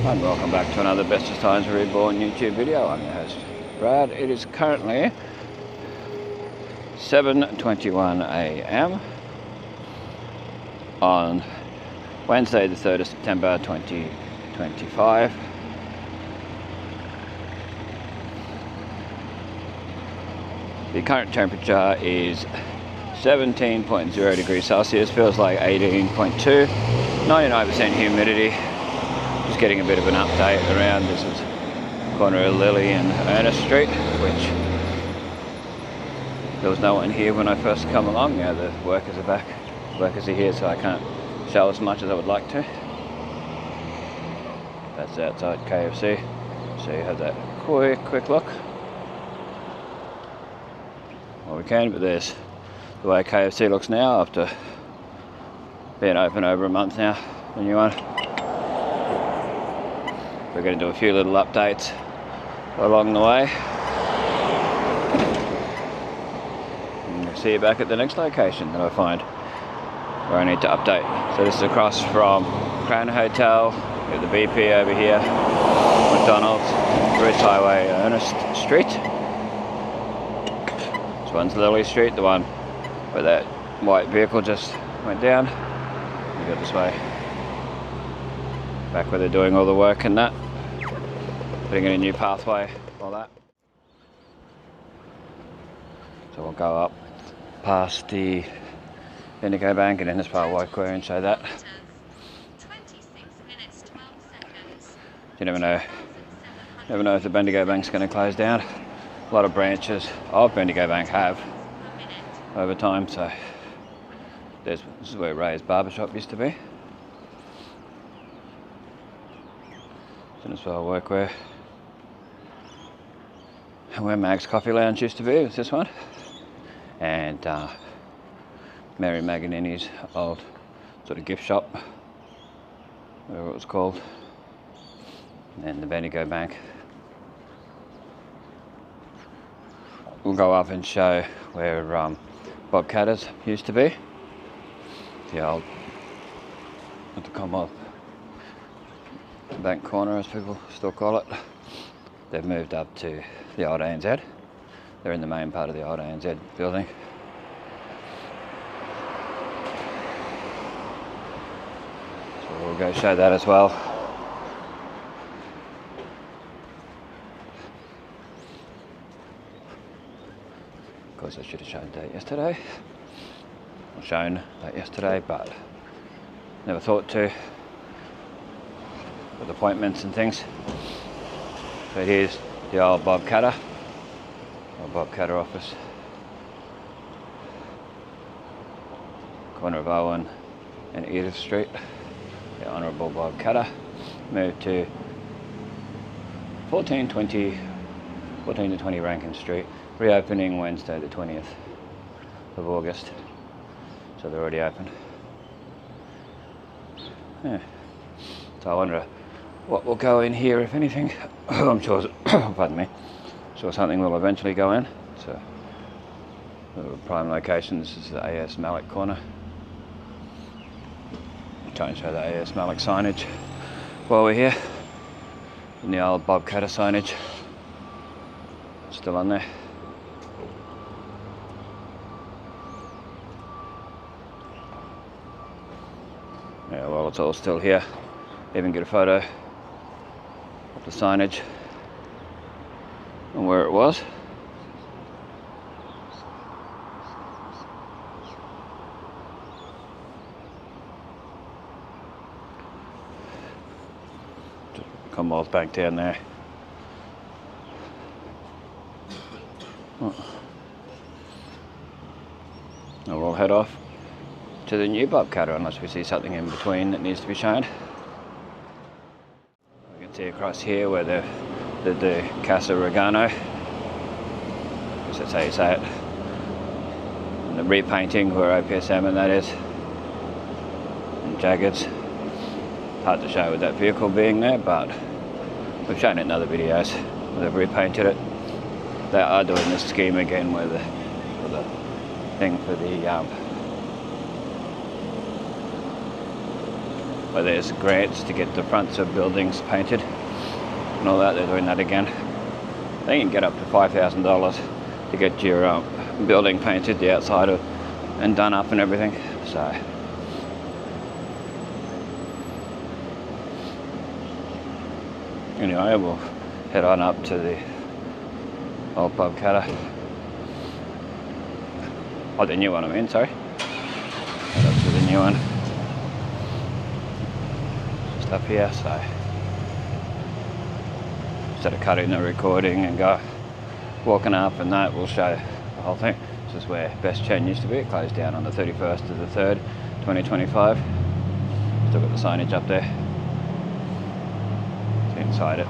And welcome back to another Bestestimes Reborn YouTube video. I'm your host, Brad. It is currently 7:21 a.m. on Wednesday the 3rd of September 2025. The current temperature is 17.0 degrees Celsius, feels like 18.2, 99% humidity. Just getting a bit of an update around. This is corner of Lily and Ernest Street, which there was no one here when I first come along. Now the workers are back, workers are here, so I can't show as much as I would like to. That's outside KFC, so you have that quick look. Well, we can, but there's the way KFC looks now after being open over a month now, the new one. We're going to do a few little updates along the way. And we'll see you back at the next location that I find where I need to update. So this is across from Crown Hotel, we have the BP over here, McDonald's, Bruce Highway, Ernest Street. This one's Lily Street, the one where that white vehicle just went down. We go this way, back where they're doing all the work and that, putting in a new pathway, all that. So we'll go up past the Bendigo Bank and Innisfail Walkway and show that. You never know if the Bendigo Bank's going to close down. A lot of branches of Bendigo Bank have over time, so this is where Ray's barbershop used to be. Innisfail Workwear. And where Mag's Coffee Lounge used to be was this one. And Mary Maganini's old sort of gift shop, whatever it was called. And the Bendigo Bank. We'll go up and show where Bob Catter's used to be. The old, what the Commonwealth Bank corner, as people still call it. They've moved up to the old ANZ. They're in the main part of the old ANZ building. So we'll go show that as well. Of course, I should have shown that yesterday. Or shown that yesterday, but never thought to, with appointments and things. So here's the old Bob Catter office. Corner of Owen and Edith Street. The Honourable Bob Catter moved to 14 to 20 Rankin Street, reopening Wednesday the 20th of August. So they're already open. Yeah. So I wonder what will go in here, if anything. I'm sure, pardon me, sure something will eventually go in. So, the prime location, this is the AS Malik corner. I'll try and show the AS Malik signage while we're here. And the old Bob Catter signage, still on there. Yeah, well, it's all still here. Even get a photo of the signage and where it was. Commonwealth Bank down there. Oh. Now we'll head off to the new Bob Catter unless we see something in between that needs to be shown. We can see across here where the Casa Regano, if that's how you say it, and the repainting where OPSM and that is, and Jaggeds. Hard to show with that vehicle being there, but we've shown it in other videos where they've repainted it. They are doing this scheme again where the thing for the where there's grants to get the fronts of buildings painted and all that. They're doing that again. They can get up to $5,000 to get your building painted, the outside of, and done up and everything. So anyway, we'll head on up to the old pub cutter. Oh, the new one, I mean, sorry. Head up to the new one. Just up here, so instead of cutting the recording and go walking up and that, we'll show the whole thing. This is where Best Chen used to be. It closed down on the 31st of the 3rd, 2025. Still got the signage up there. It's inside it.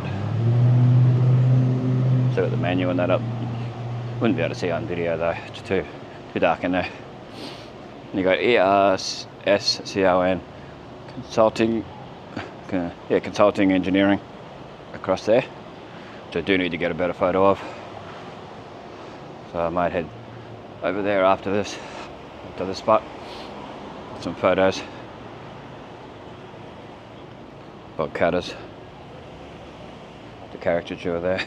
Still got the menu and that up. Wouldn't be able to see on video though. It's too dark in there. And you got ERSCON consulting, consulting engineering across there, which I do need to get a better photo of. So I might head over there after this spot. Some photos. Bog cutters. The caricature there.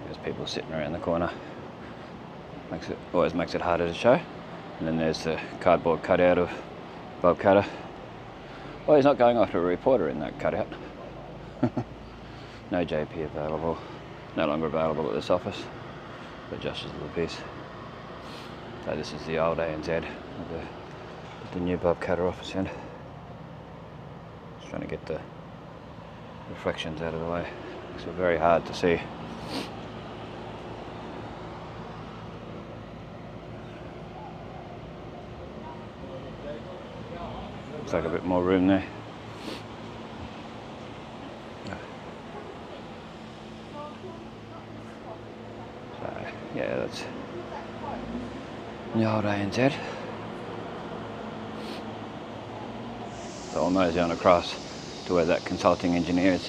There's people sitting around the corner. Always makes it harder to show. And then there's the cardboard cutout of Bob Cutter. Oh, he's not going after a reporter in that cutout. No JP available. No longer available at this office. But just as a little piece. So this is the old ANZ with the new Bob Cutter office in. Just trying to get the reflections out of the way. Makes it very hard to see. Looks like a bit more room there. So yeah, that's the old ANZ. So I'll nose down across to where that consulting engineer is.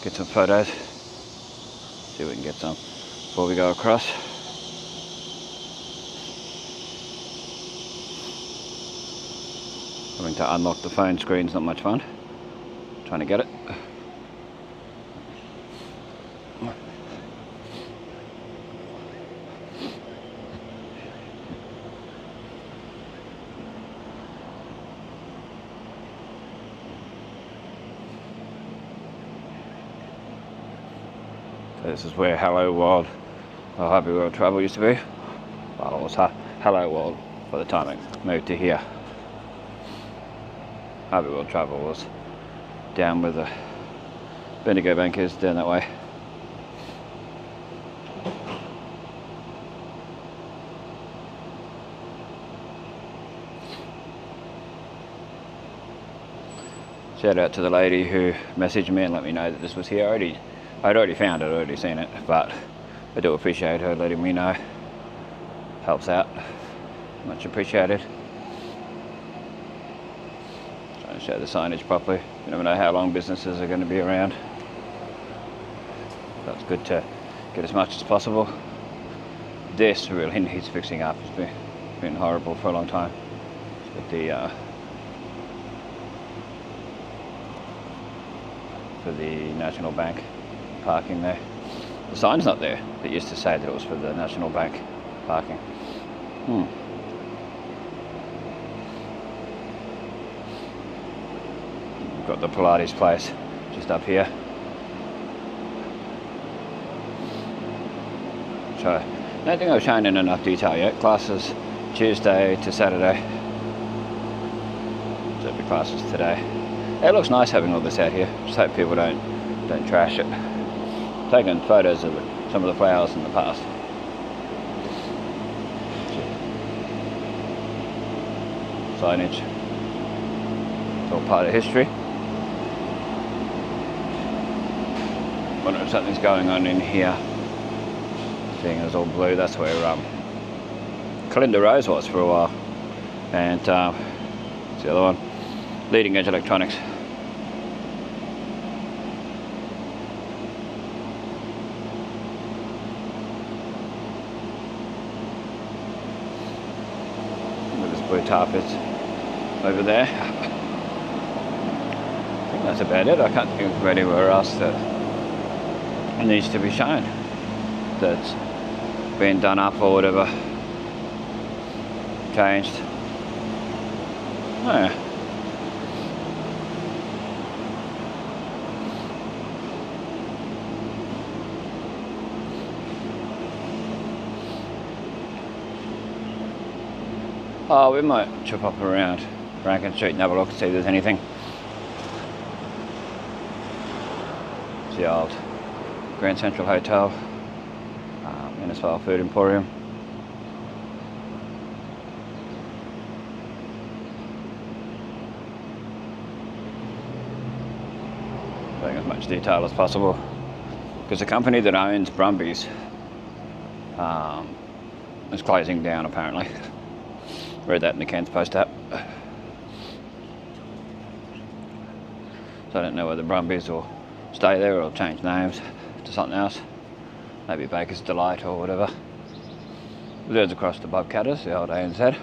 Get some photos. See if we can get some before we go across. Having to unlock the phone screen's not much fun. Trying to get it. So this is where Hello World or Happy World Travel used to be. Well, it was Hello World by the time it moved to here. Happy World Travel was down with the Bendigo Bank is down that way. Shout out to the lady who messaged me and let me know that this was here. I'd already found it, I'd already seen it, but I do appreciate her letting me know. Helps out. Much appreciated. Trying to show the signage properly. You never know how long businesses are going to be around. That's good to get as much as possible. This really needs fixing up. It's been horrible for a long time. But for the National Bank parking there. The sign's not there. It used to say that it was for the National Bank parking. We've got the Pilates place just up here. So, I don't think I've shown in enough detail yet. Classes Tuesday to Saturday. So the classes today. It looks nice having all this out here. Just hope people don't trash it. Taken photos of some of the flowers in the past. Signage. It's all part of history. Wonder if something's going on in here. Seeing it's all blue, that's where Kalinda Rose was for a while. And what's the other one? Leading Edge Electronics. blue tarpets over there. I think that's about it. I can't think of anywhere else that it needs to be shown that's been done up or whatever, changed. Oh. Oh, we might chop up around Rankin Street and have a look and see if there's anything. It's the old Grand Central Hotel, Innisfail Food Emporium. Showing as much detail as possible, because the company that owns Brumbies is closing down apparently. Read that in the Cairns Post app. So I don't know whether Brumbies will stay there or change names to something else. Maybe Baker's Delight or whatever. There's across the Bobcatters, the old ANZ.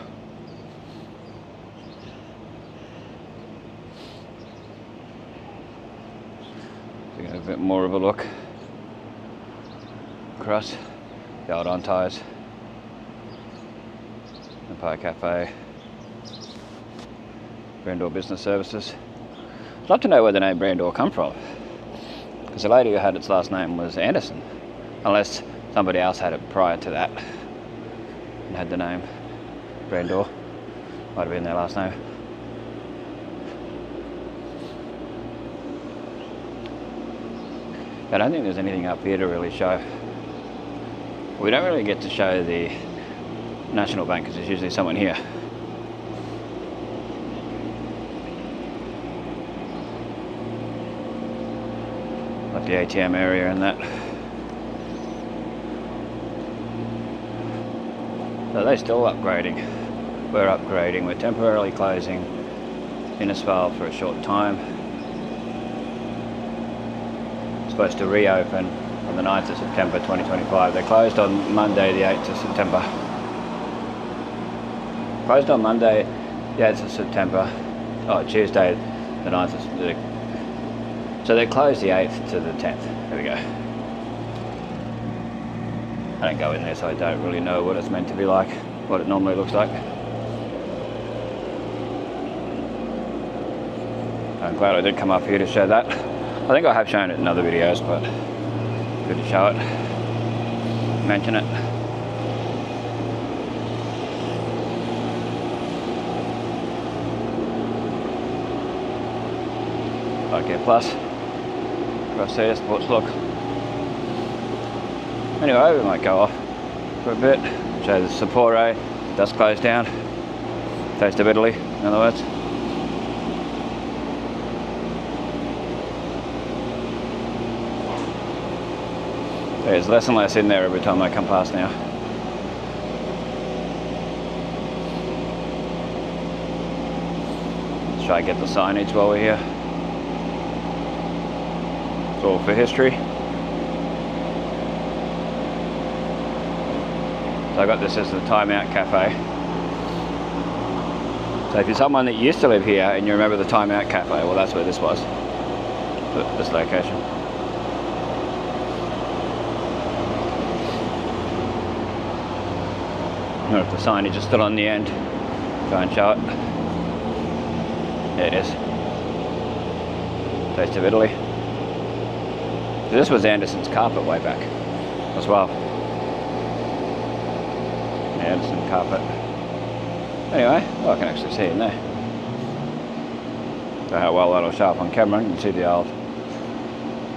So get a bit more of a look across the old On Tyres. Empire Cafe, Brandor Business Services. I'd love to know where the name Brandor come from, because the lady who had its last name was Anderson, unless somebody else had it prior to that and had the name Brandor. Might have been their last name. I don't think there's anything up here to really show. We don't really get to show the National Bank because there's usually someone here. Like the ATM area and that. So they're still upgrading. We're upgrading. We're temporarily closing Innisfail for a short time. Supposed to reopen on the 9th of September 2025. They closed on Monday the 8th of September. Closed on Monday, the 8th of September. Oh, Tuesday, the 9th of September. So they closed the 8th to the 10th. There we go. I don't go in there, so I don't really know what it's meant to be like, what it normally looks like. I'm glad I did come up here to show that. I think I have shown it in other videos, but good to show it, mention it. Okay, plus across there, sports look. Anyway, we might go off for a bit, show the Sepore, that's closed down. Taste of Italy, in other words. There's less and less in there every time I come past now. Let's try and get the signage while we're here. It's all for history. So I got this as the Time Out Cafe. So if you're someone that used to live here and you remember the Time Out Cafe, well that's where this was, this location. I don't know if the signage is still on the end. Try and show it. There it is. Taste of Italy. This was Anderson's carpet way back as well. Anderson carpet. Anyway, I can actually see it in there. So how well that'll show up on camera. You can see the old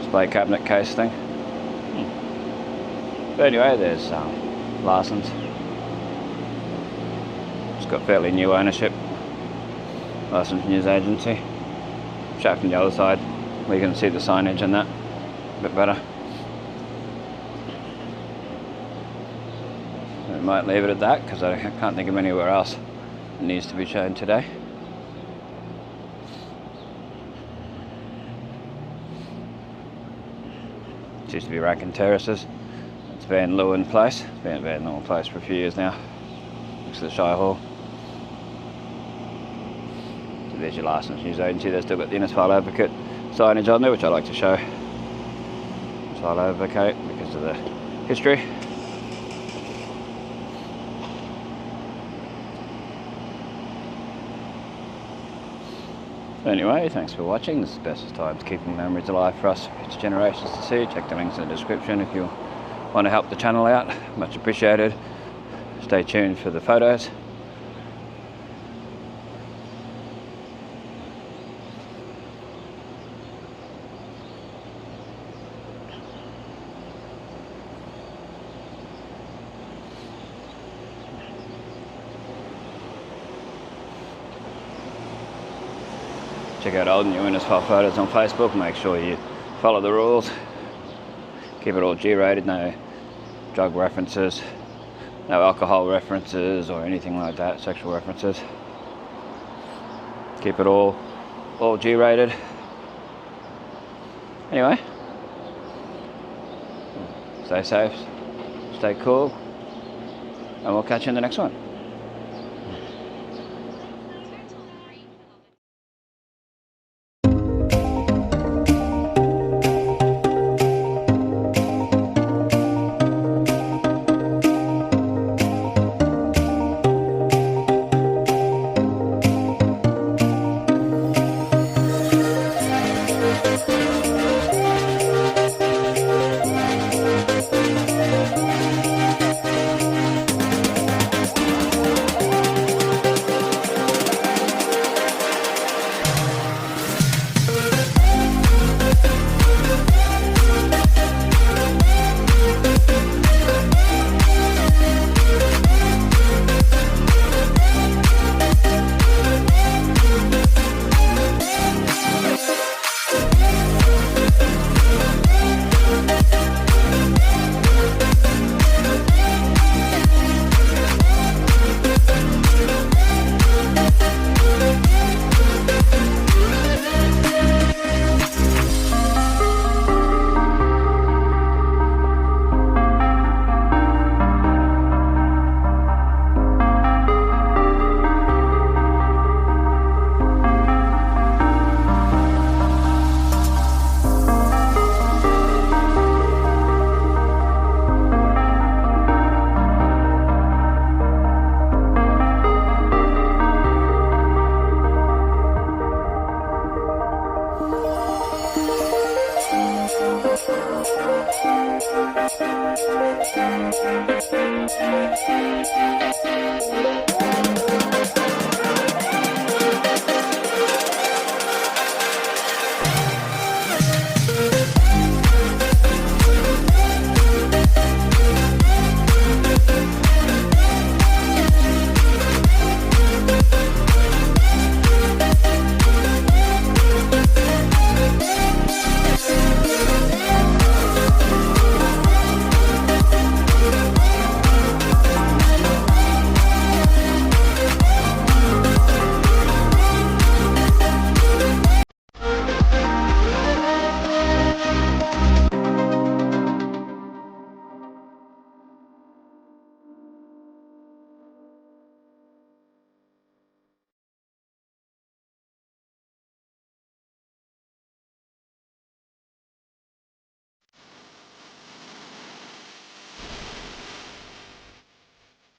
display cabinet case thing. But anyway, there's Larson's. It's got fairly new ownership. Larson's News Agency. Show from the other side, where you can see the signage and that a bit better. We might leave it at that because I can't think of anywhere else that needs to be shown today. It used to be Rankin Terraces. It's Van Leeuwen Place. It's been Van Leeuwen Place for a few years now. Next to the Shire Hall. there's your licence news agency. They've still got the Innisfail Advocate signage on there, which I like to show. Innisfail Advocate because of the history. Anyway, thanks for watching. This is Bestestimes, keeping memories alive for us future generations to see. Check the links in the description if you want to help the channel out. Much appreciated. Stay tuned for the photos. Check out old and new Innisfail photos on Facebook. Make sure you follow the rules. Keep it all G-rated, no drug references, no alcohol references or anything like that, sexual references. Keep it all G-rated. Anyway, stay safe, stay cool, and we'll catch you in the next one. Thank you.